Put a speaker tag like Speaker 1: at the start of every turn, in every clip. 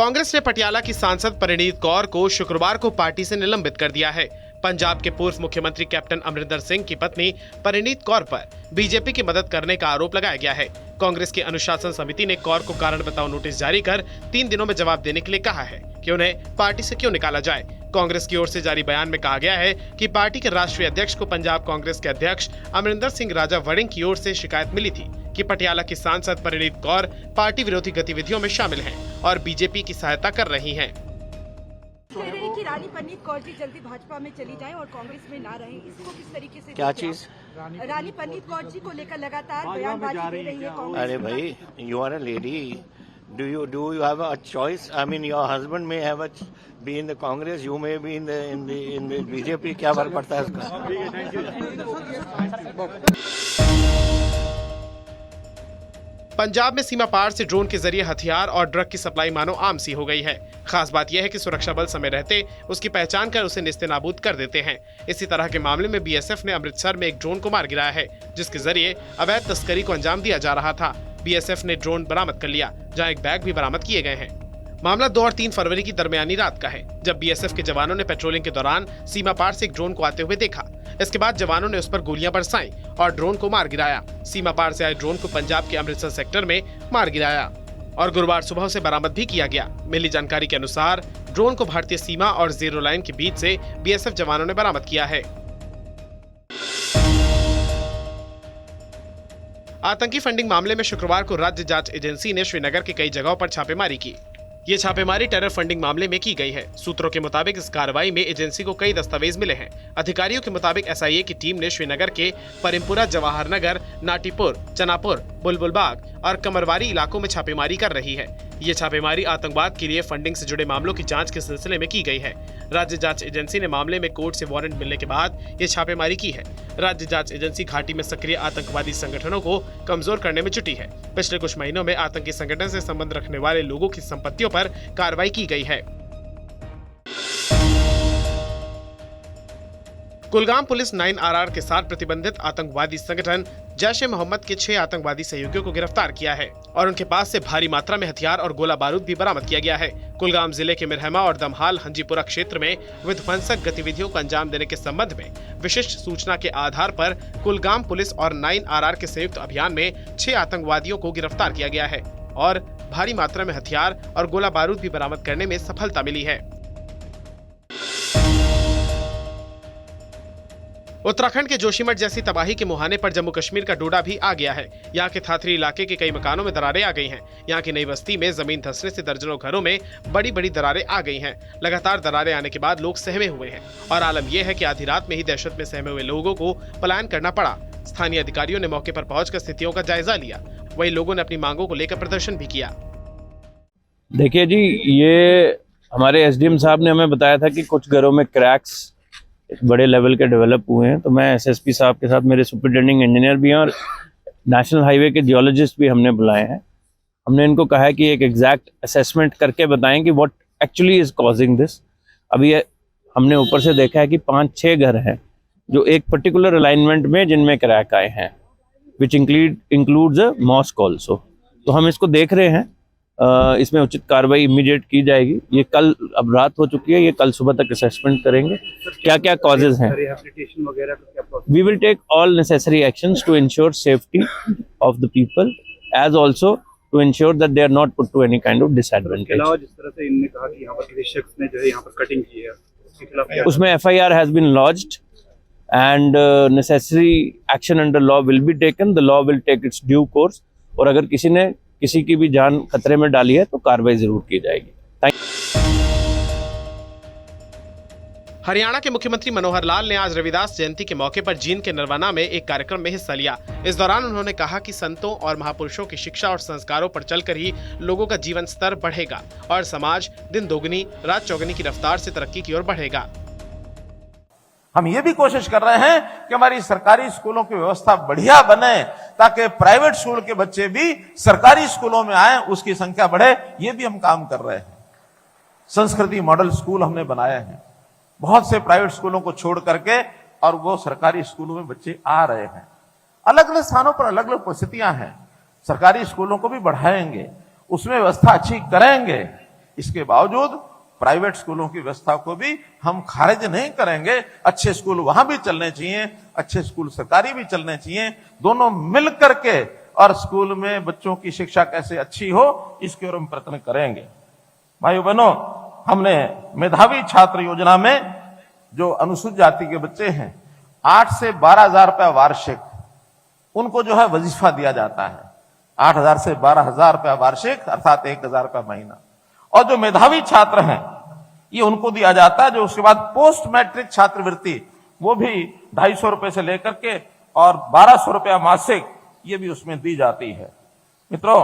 Speaker 1: कांग्रेस ने पटियाला की सांसद परिणीत कौर को शुक्रवार को पार्टी से निलंबित कर दिया है। पंजाब के पूर्व मुख्यमंत्री कैप्टन अमरिंदर सिंह की पत्नी परिणीत कौर पर बीजेपी की मदद करने का आरोप लगाया गया है। कांग्रेस की अनुशासन समिति ने कौर को कारण बताओ नोटिस जारी कर 3 दिनों में जवाब देने के लिए कहा है कि उन्हें पार्टी से क्यों निकाला जाए। कांग्रेस की ओर से जारी बयान में कहा गया है कि पार्टी के राष्ट्रीय अध्यक्ष को पंजाब कांग्रेस के अध्यक्ष अमरिंदर सिंह राजा वड़िंग की ओर से शिकायत मिली थी कि पटियाला की सांसद परिणीत कौर पार्टी विरोधी गतिविधियों में शामिल हैं और बीजेपी की सहायता कर रही हैं।
Speaker 2: कह रही कि रानी परिणीत कौर जी जल्दी भाजपा में चली जाएं और कांग्रेस में ना रहें, इसको किस तरीके से
Speaker 3: क्या चीज?
Speaker 2: रानी परिणीत कौर जी को लेकर लगातार बयानबाजी दे रही है कांग्रेस।
Speaker 3: अरे भाई, you are a lady, do you have a choice? I mean, your husband may have be in the Congress, you may be in the BJP. क्या फर्क पड़ता है इसका?
Speaker 1: पंजाब में सीमा पार से ड्रोन के जरिए हथियार और ड्रग की सप्लाई मानो आम सी हो गई है। खास बात यह है कि सुरक्षा बल समय रहते उसकी पहचान कर उसे निस्तेनाबूद कर देते हैं। इसी तरह के मामले में बीएसएफ ने अमृतसर में एक ड्रोन को मार गिराया है, जिसके जरिए अवैध तस्करी को अंजाम दिया जा रहा था। बीएसएफ ने ड्रोन बरामद कर लिया, जहां एक बैग भी बरामद किए गए हैं। मामला 2 और 3 फरवरी की दरमियानी रात का है, जब बीएसएफ के जवानों ने पेट्रोलिंग के दौरान सीमा पार से एक ड्रोन को आते हुए देखा। इसके बाद जवानों ने उस पर गोलियां बरसाईं और ड्रोन को मार गिराया। सीमा पार से आए ड्रोन को पंजाब के अमृतसर सेक्टर में मार गिराया और गुरुवार सुबह उसे बरामद भी किया गया। मिली जानकारी के अनुसार ड्रोन को भारतीय सीमा और जीरो लाइन के बीच से बीएसएफ जवानों ने बरामद किया है। आतंकी फंडिंग मामले में शुक्रवार को राज्य जांच एजेंसी ने श्रीनगर के कई जगहों पर छापेमारी की। ये छापेमारी टेरर फंडिंग मामले में की गई है। सूत्रों के मुताबिक इस कार्रवाई में एजेंसी को कई दस्तावेज मिले हैं। अधिकारियों के मुताबिक एसआईए की टीम ने श्रीनगर के परिमपुरा, जवाहर नगर, नाटीपुर, चनापुर, बुलबुलबाग और कमरवारी इलाकों में छापेमारी कर रही है। ये छापेमारी आतंकवाद के लिए फंडिंग से जुड़े मामलों की जांच के सिलसिले में की गई है। राज्य जांच एजेंसी ने मामले में कोर्ट से वारंट मिलने के बाद ये छापेमारी की है। राज्य जांच एजेंसी घाटी में सक्रिय आतंकवादी संगठनों को कमजोर करने में जुटी है। पिछले कुछ महीनों में आतंकी संगठन से संबंध रखने वाले लोगों की संपत्तियों पर कार्रवाई की गई है। कुलगाम पुलिस 9RR के साथ प्रतिबंधित आतंकवादी संगठन जैश-ए-मोहम्मद के 6 आतंकवादी सहयोगियों को गिरफ्तार किया है और उनके पास से भारी मात्रा में हथियार और गोला बारूद भी बरामद किया गया है। कुलगाम जिले के मिरहमा और दमहाल हंजीपुरा क्षेत्र में विध्वंसक गतिविधियों को अंजाम देने के संबंध में विशिष्ट सूचना के आधार पर कुलगाम पुलिस और 9RR के संयुक्त अभियान में 6 आतंकवादियों को गिरफ्तार किया गया है और भारी मात्रा में हथियार और गोला बारूद भी बरामद करने में सफलता मिली है। उत्तराखंड के जोशीमठ जैसी तबाही के मुहाने पर जम्मू कश्मीर का डोडा भी आ गया है। यहाँ के थाथरी इलाके के कई मकानों में दरारें आ गई हैं। यहाँ की नई बस्ती में जमीन धंसने से दर्जनों घरों में बड़ी बड़ी दरारें आ गई हैं। लगातार दरारें आने के बाद लोग सहमे हुए हैं और आलम यह है कि आधी रात में ही दहशत में सहमे हुए लोगों को पलायन करना पड़ा। स्थानीय अधिकारियों ने मौके पर पहुंचकर स्थितियों का जायजा लिया। वहीं लोगों ने अपनी मांगों को लेकर प्रदर्शन भी किया।
Speaker 4: देखिए जी, ये हमारे एसडीएम साहब ने हमें बताया था कि कुछ घरों में क्रैक्स बड़े लेवल के डेवलप हुए हैं, तो मैं एसएसपी साहब के साथ मेरे सुपरिटेंडिंग इंजीनियर भी हैं और नेशनल हाईवे के जियोलॉजिस्ट भी हमने बुलाए हैं। हमने इनको कहा है कि एक एग्जैक्ट असेसमेंट करके बताएं कि what actually is causing this. अभी हमने ऊपर से देखा है कि 5-6 घर हैं जो एक पर्टिकुलर अलाइनमेंट में जिनमें क्रैक आए हैं, which includes a mosque also. तो हम इसको देख रहे हैं, इसमें उचित कार्रवाई इमीडिएट की जाएगी। ये कल, अब रात हो चुकी है, ये कल सुबह तक असेसमेंट करेंगे क्या क्या कॉजेज हैं। We will take all necessary actions to ensure safety of the people as also to ensure that they are not put to any kind of disadvantage.
Speaker 5: जिस तरह से इन्होंने कहा कि यहाँ पर किसी शख्स ने जो है यहाँ पर कटिंग की है, उसके खिलाफ
Speaker 4: उसमें FIR has been launched and necessary action under law will be taken. The law will take its due course और अगर किसी की भी जान खतरे में डाली है तो कार्रवाई जरूर की जाएगी।
Speaker 1: हरियाणा के मुख्यमंत्री मनोहर लाल ने आज रविदास जयंती के मौके पर जींद के नरवाना में एक कार्यक्रम में हिस्सा लिया। इस दौरान उन्होंने कहा कि संतों और महापुरुषों की शिक्षा और संस्कारों पर चलकर ही लोगों का जीवन स्तर बढ़ेगा और समाज दिन दोगुनी रात चौगुनी की रफ्तार से तरक्की की ओर बढ़ेगा।
Speaker 6: हम ये भी कोशिश कर रहे हैं कि हमारी सरकारी स्कूलों की व्यवस्था बढ़िया बने ताकि प्राइवेट स्कूल के बच्चे भी सरकारी स्कूलों में आए, उसकी संख्या बढ़े। ये भी हम काम कर रहे हैं। संस्कृति मॉडल स्कूल हमने बनाए हैं, बहुत से प्राइवेट स्कूलों को छोड़ करके, और वो सरकारी स्कूलों में बच्चे आ रहे हैं। अलग अलग स्थानों पर अलग अलग परिस्थितियां हैं। सरकारी स्कूलों को भी बढ़ाएंगे, उसमें व्यवस्था अच्छी करेंगे। इसके बावजूद प्राइवेट स्कूलों की व्यवस्था को भी हम खारिज नहीं करेंगे। अच्छे स्कूल वहां भी चलने चाहिए, अच्छे स्कूल सरकारी भी चलने चाहिए, दोनों मिल करके और स्कूल में बच्चों की शिक्षा कैसे अच्छी हो इसके ओर हम प्रयत्न करेंगे। भाइयों बहनों, हमने मेधावी छात्र योजना में जो अनुसूचित जाति के बच्चे हैं 8 से 12,000 रुपया वार्षिक उनको जो है वजीफा दिया जाता है। 8,000 से 12,000 रुपया वार्षिक अर्थात 1,000 रुपया महीना। और जो मेधावी छात्र हैं ये उनको दिया जाता है। जो उसके बाद पोस्ट मैट्रिक छात्रवृत्ति वो भी 250 रुपए से लेकर के और 1,200 रुपया मासिक ये भी उसमें दी जाती है। मित्रों,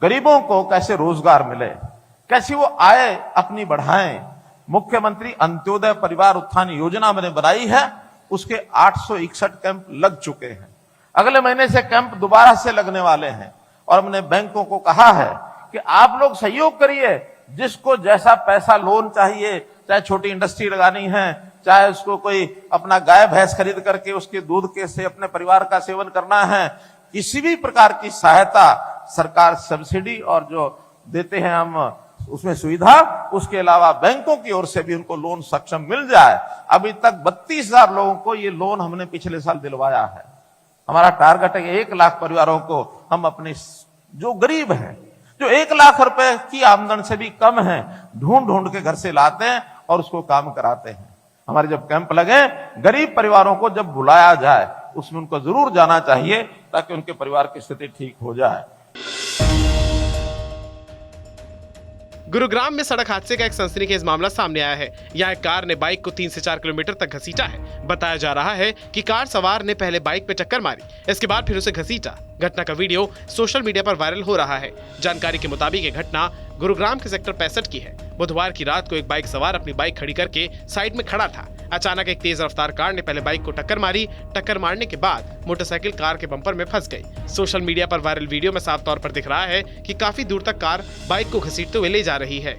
Speaker 6: गरीबों को कैसे रोजगार मिले, कैसे वो आय अपनी बढ़ाएं, मुख्यमंत्री अंत्योदय परिवार उत्थान योजना मैंने बनाई है, उसके 861 कैंप लग चुके हैं। अगले महीने से कैंप दोबारा से लगने वाले हैं और हमने बैंकों को कहा है कि आप लोग सहयोग करिए। जिसको जैसा पैसा लोन चाहिए, चाहे छोटी इंडस्ट्री लगानी है, चाहे उसको कोई अपना गाय भैंस खरीद करके उसके दूध के से अपने परिवार का सेवन करना है, किसी भी प्रकार की सहायता सरकार सब्सिडी और जो देते हैं हम उसमें सुविधा, उसके अलावा बैंकों की ओर से भी उनको लोन सक्षम मिल जाए। अभी तक 32,000 लोगों को ये लोन हमने पिछले साल दिलवाया है। हमारा टारगेट है 1 लाख परिवारों को हम अपने जो गरीब हैं, जो 1 लाख रुपए की आमदन से भी कम है, ढूंढ ढूंढ के घर से लाते हैं और उसको काम कराते हैं। हमारे जब कैंप लगे, गरीब परिवारों को जब बुलाया जाए उसमें उनको जरूर जाना चाहिए ताकि उनके परिवार की स्थिति ठीक हो जाए।
Speaker 1: गुरुग्राम में सड़क हादसे का एक सनसनीखेज मामला सामने आया है। यहाँ एक कार ने बाइक को 3 से 4 किलोमीटर तक घसीटा है। बताया जा रहा है कि कार सवार ने पहले बाइक पे टक्कर मारी, इसके बाद फिर उसे घसीटा। घटना का वीडियो सोशल मीडिया पर वायरल हो रहा है। जानकारी के मुताबिक ये घटना गुरुग्राम के सेक्टर 65 की है। बुधवार की रात को एक बाइक सवार अपनी बाइक खड़ी करके साइड में खड़ा था। अचानक एक तेज रफ्तार कार ने पहले बाइक को टक्कर मारी। टक्कर मारने के बाद मोटरसाइकिल कार के बम्पर में फंस गई। सोशल मीडिया पर वायरल वीडियो में साफ तौर पर दिख रहा है कि काफी दूर तक कार बाइक को घसीटते हुए ले जा रही है।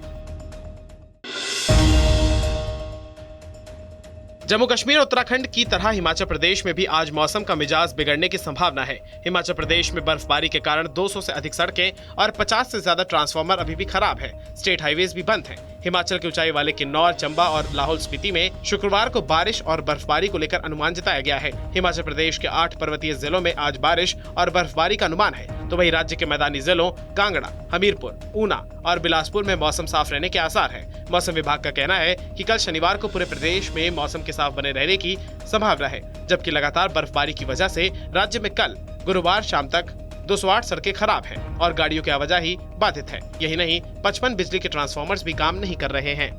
Speaker 1: जम्मू कश्मीर और उत्तराखंड की तरह हिमाचल प्रदेश में भी आज मौसम का मिजाज बिगड़ने की संभावना है। हिमाचल प्रदेश में बर्फबारी के कारण 200 से अधिक सड़कें और 50 से ज्यादा ट्रांसफार्मर अभी भी खराब है। स्टेट हाईवेज भी बंद हैं। हिमाचल के ऊंचाई वाले किन्नौर, चंबा और लाहौल स्पीति में शुक्रवार को बारिश और बर्फबारी को लेकर अनुमान जताया गया है। हिमाचल प्रदेश के 8 पर्वतीय जिलों में आज बारिश और बर्फबारी का अनुमान है, तो वहीं राज्य के मैदानी जिलों कांगड़ा, हमीरपुर, ऊना और बिलासपुर में मौसम साफ रहने के आसार है। मौसम विभाग का कहना है कि कल शनिवार को पूरे प्रदेश में मौसम के साफ बने रहने की संभावना है, जबकि लगातार बर्फबारी की वजह से राज्य में कल गुरुवार शाम तक 208 सड़कें खराब हैं और गाड़ियों की आवाजाही बाधित है। यही नहीं, 55 बिजली के ट्रांसफार्मर्स भी काम नहीं कर रहे हैं।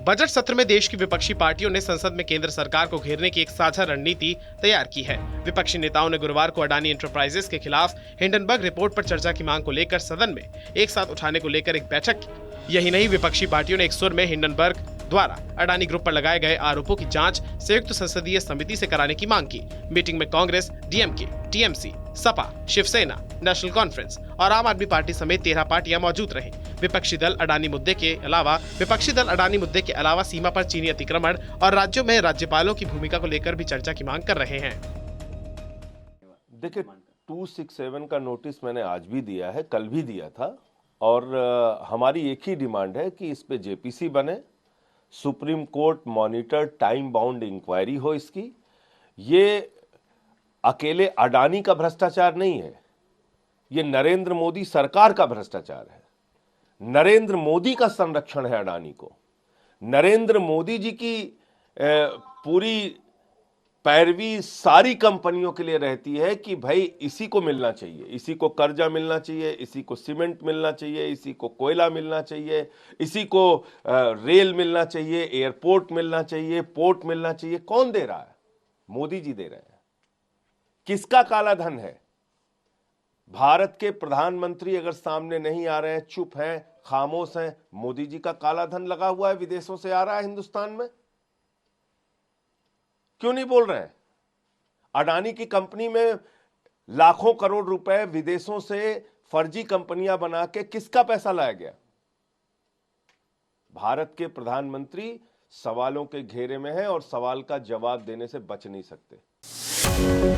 Speaker 1: बजट सत्र में देश की विपक्षी पार्टियों ने संसद में केंद्र सरकार को घेरने की एक साझा रणनीति तैयार की है। विपक्षी नेताओं ने गुरुवार को अडानी एंटरप्राइजेस के खिलाफ हिंडनबर्ग रिपोर्ट पर चर्चा की मांग को लेकर सदन में एक साथ उठाने को लेकर एक बैठक की। यही नहीं, विपक्षी पार्टियों ने एक सुर में हिंडनबर्ग द्वारा अडानी ग्रुप पर लगाए गए आरोपों की जांच संयुक्त संसदीय समिति से कराने की मांग की। मीटिंग में Congress, DMK, TMC, Sapa, Shivsena, National Conference और आम आदमी पार्टी समेत 13 पार्टियां मौजूद रहीं। विपक्षी दल अडानी मुद्दे के अलावा सीमा पर चीनी अतिक्रमण और राज्यों में राज्यपालों की भूमिका को लेकर भी चर्चा की मांग कर रहे हैं।
Speaker 7: देखिए, 267 का नोटिस मैंने आज भी दिया है, कल भी दिया था, और हमारी एक ही डिमांड है कि इस पे जेपीसी बने, Supreme Court monitor time bound inquiry हो इसकी। ये अकेले अडानी का भ्रष्टाचार नहीं है, ये नरेंद्र मोदी सरकार का भ्रष्टाचार है। नरेंद्र मोदी का संरक्षण है अडानी को। नरेंद्र मोदी जी की पूरी पैरवी सारी कंपनियों के लिए रहती है कि भाई इसी को मिलना चाहिए, इसी को कर्जा मिलना चाहिए, इसी को सीमेंट मिलना चाहिए, इसी को कोयला मिलना चाहिए, इसी को रेल मिलना चाहिए, एयरपोर्ट मिलना चाहिए, पोर्ट मिलना चाहिए। कौन दे रहा है? मोदी जी दे रहे हैं। किसका काला धन है? भारत के प्रधानमंत्री अगर सामने नहीं आ रहे हैं, चुप हैं, खामोश हैं, मोदी जी का काला धन लगा हुआ है, विदेशों से आ रहा है हिंदुस्तान में। क्यों नहीं बोल रहे हैं? अडानी की कंपनी में लाखों करोड़ रुपए विदेशों से फर्जी कंपनियां बना के किसका पैसा लाया गया? भारत के प्रधानमंत्री सवालों के घेरे में हैं और सवाल का जवाब देने से बच नहीं सकते।